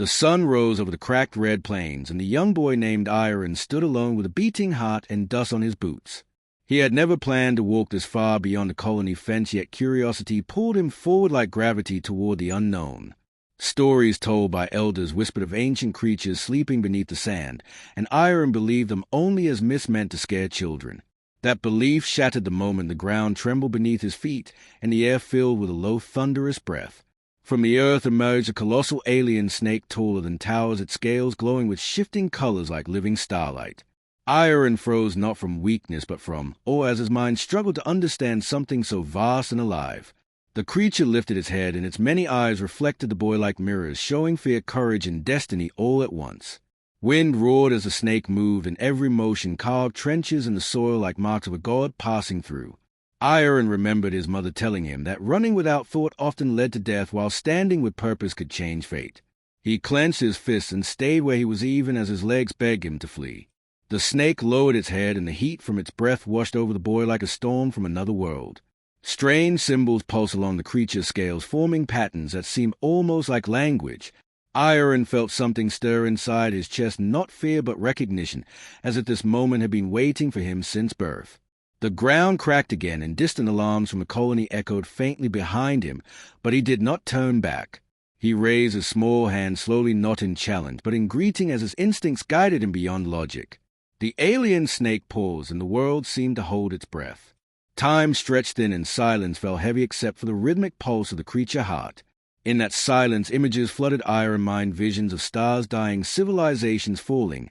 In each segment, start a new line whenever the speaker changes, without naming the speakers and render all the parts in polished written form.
The sun rose over the cracked red plains, and the young boy named Iron stood alone with a beating heart and dust on his boots. He had never planned to walk this far beyond the colony fence, yet curiosity pulled him forward like gravity toward the unknown. Stories told by elders whispered of ancient creatures sleeping beneath the sand, and Iron believed them only as myths meant to scare children. That belief shattered the moment the ground trembled beneath his feet, and the air filled with a low, thunderous breath. From the earth emerged a colossal alien snake taller than towers, its scales glowing with shifting colors like living starlight. Iron froze not from weakness but from awe as his mind struggled to understand something so vast and alive. The creature lifted its head, and its many eyes reflected the boy like mirrors, showing fear, courage, and destiny all at once. Wind roared as the snake moved, and every motion carved trenches in the soil like marks of a god passing through. Iron remembered his mother telling him that running without thought often led to death, while standing with purpose could change fate. He clenched his fists and stayed where he was even as his legs begged him to flee. The snake lowered its head, and the heat from its breath washed over the boy like a storm from another world. Strange symbols pulsed along the creature's scales, forming patterns that seemed almost like language. Iron felt something stir inside his chest, not fear but recognition, as if this moment had been waiting for him since birth. The ground cracked again, and distant alarms from the colony echoed faintly behind him, but he did not turn back. He raised his small hand slowly, not in challenge, but in greeting, as his instincts guided him beyond logic. The alien snake paused, and the world seemed to hold its breath. Time stretched thin, and silence fell heavy except for the rhythmic pulse of the creature's heart. In that silence, images flooded Iron mind, visions of stars dying, civilizations falling,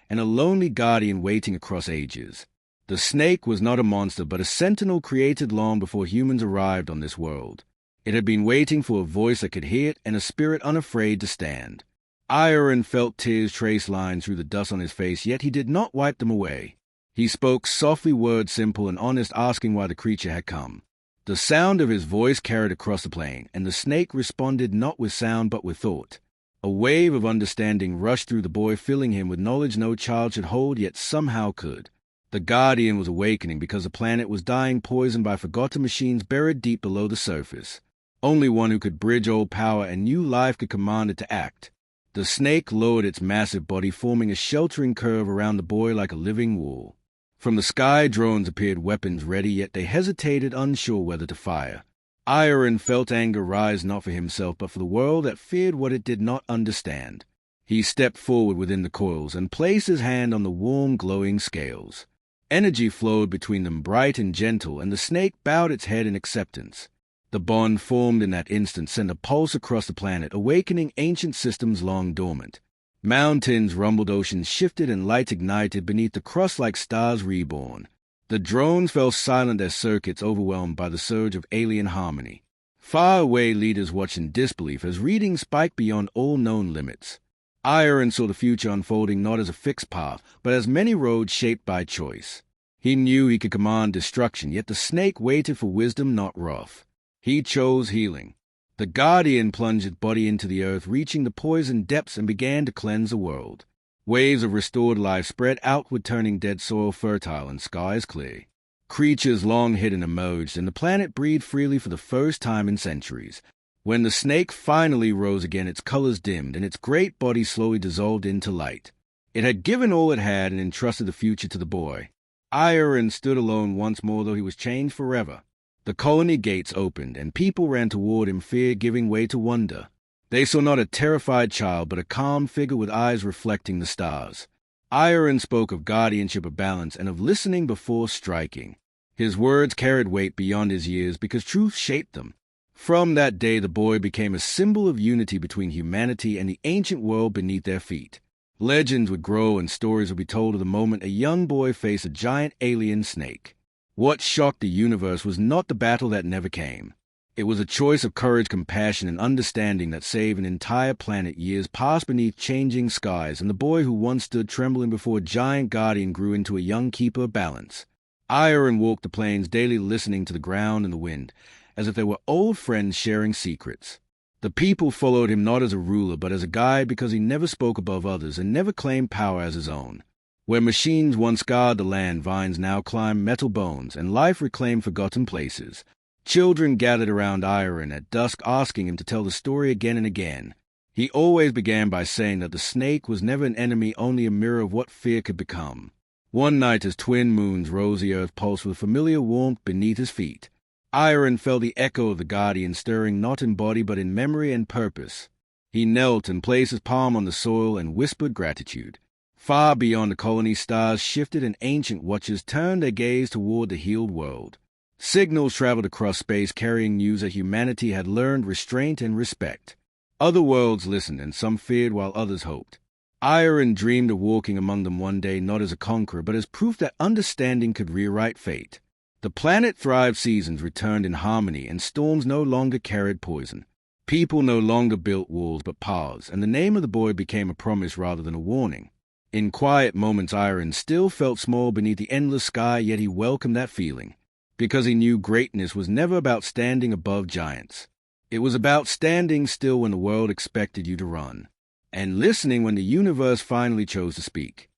and a lonely guardian waiting across ages. The snake was not a monster, but a sentinel created long before humans arrived on this world. It had been waiting for a voice that could hear it, and a spirit unafraid to stand. Iron felt tears trace lines through the dust on his face, yet he did not wipe them away. He spoke softly, words simple and honest, asking why the creature had come. The sound of his voice carried across the plain, and the snake responded not with sound but with thought. A wave of understanding rushed through the boy, filling him with knowledge no child should hold, yet somehow could. The Guardian was awakening because the planet was dying, poisoned by forgotten machines buried deep below the surface. Only one who could bridge old power and new life could command it to act. The snake lowered its massive body, forming a sheltering curve around the boy like a living wall. From the sky, drones appeared, weapons ready, yet they hesitated, unsure whether to fire. Iron felt anger rise not for himself, but for the world that feared what it did not understand. He stepped forward within the coils and placed his hand on the warm, glowing scales. Energy flowed between them, bright and gentle, and the snake bowed its head in acceptance. The bond formed in that instant sent a pulse across the planet, awakening ancient systems long dormant. Mountains rumbled, oceans shifted, and lights ignited beneath the crust like stars reborn. The drones fell silent, their circuits overwhelmed by the surge of alien harmony. Far away, leaders watched in disbelief as readings spiked beyond all known limits. Iron saw the future unfolding not as a fixed path, but as many roads shaped by choice. He knew he could command destruction, yet the snake waited for wisdom, not wrath. He chose healing. The Guardian plunged its body into the earth, reaching the poisoned depths, and began to cleanse the world. Waves of restored life spread outward, turning dead soil fertile and skies clear. Creatures long hidden emerged, and the planet breathed freely for the first time in centuries. When the snake finally rose again, its colors dimmed, and its great body slowly dissolved into light. It had given all it had and entrusted the future to the boy. Iron stood alone once more, though he was changed forever. The colony gates opened, and people ran toward him, fear giving way to wonder. They saw not a terrified child, but a calm figure with eyes reflecting the stars. Iron spoke of guardianship, of balance, and of listening before striking. His words carried weight beyond his years because truth shaped them. From that day, the boy became a symbol of unity between humanity and the ancient world beneath their feet. Legends would grow and stories would be told of the moment a young boy faced a giant alien snake. What shocked the universe was not the battle that never came. It was a choice of courage, compassion, and understanding that saved an entire planet. Years passed beneath changing skies, and the boy who once stood trembling before a giant guardian grew into a young keeper of balance. Iron walked the plains daily, listening to the ground and the wind, as if they were old friends sharing secrets. The people followed him not as a ruler, but as a guide, because he never spoke above others and never claimed power as his own. Where machines once guard the land, vines now climb metal bones, and life reclaimed forgotten places. Children gathered around Iron at dusk, asking him to tell the story again and again. He always began by saying that the snake was never an enemy, only a mirror of what fear could become. One night, as twin moons rose the earth pulse with familiar warmth beneath his feet, Iron felt the echo of the Guardian stirring not in body but in memory and purpose. He knelt and placed his palm on the soil and whispered gratitude. Far beyond the colony, stars shifted and ancient watchers turned their gaze toward the healed world. Signals traveled across space carrying news that humanity had learned restraint and respect. Other worlds listened, and some feared while others hoped. Iron dreamed of walking among them one day, not as a conqueror, but as proof that understanding could rewrite fate. The planet thrived, seasons returned in harmony, and storms no longer carried poison. People no longer built walls but paths, and the name of the boy became a promise rather than a warning. In quiet moments, Iron still felt small beneath the endless sky, yet he welcomed that feeling, because he knew greatness was never about standing above giants. It was about standing still when the world expected you to run, and listening when the universe finally chose to speak.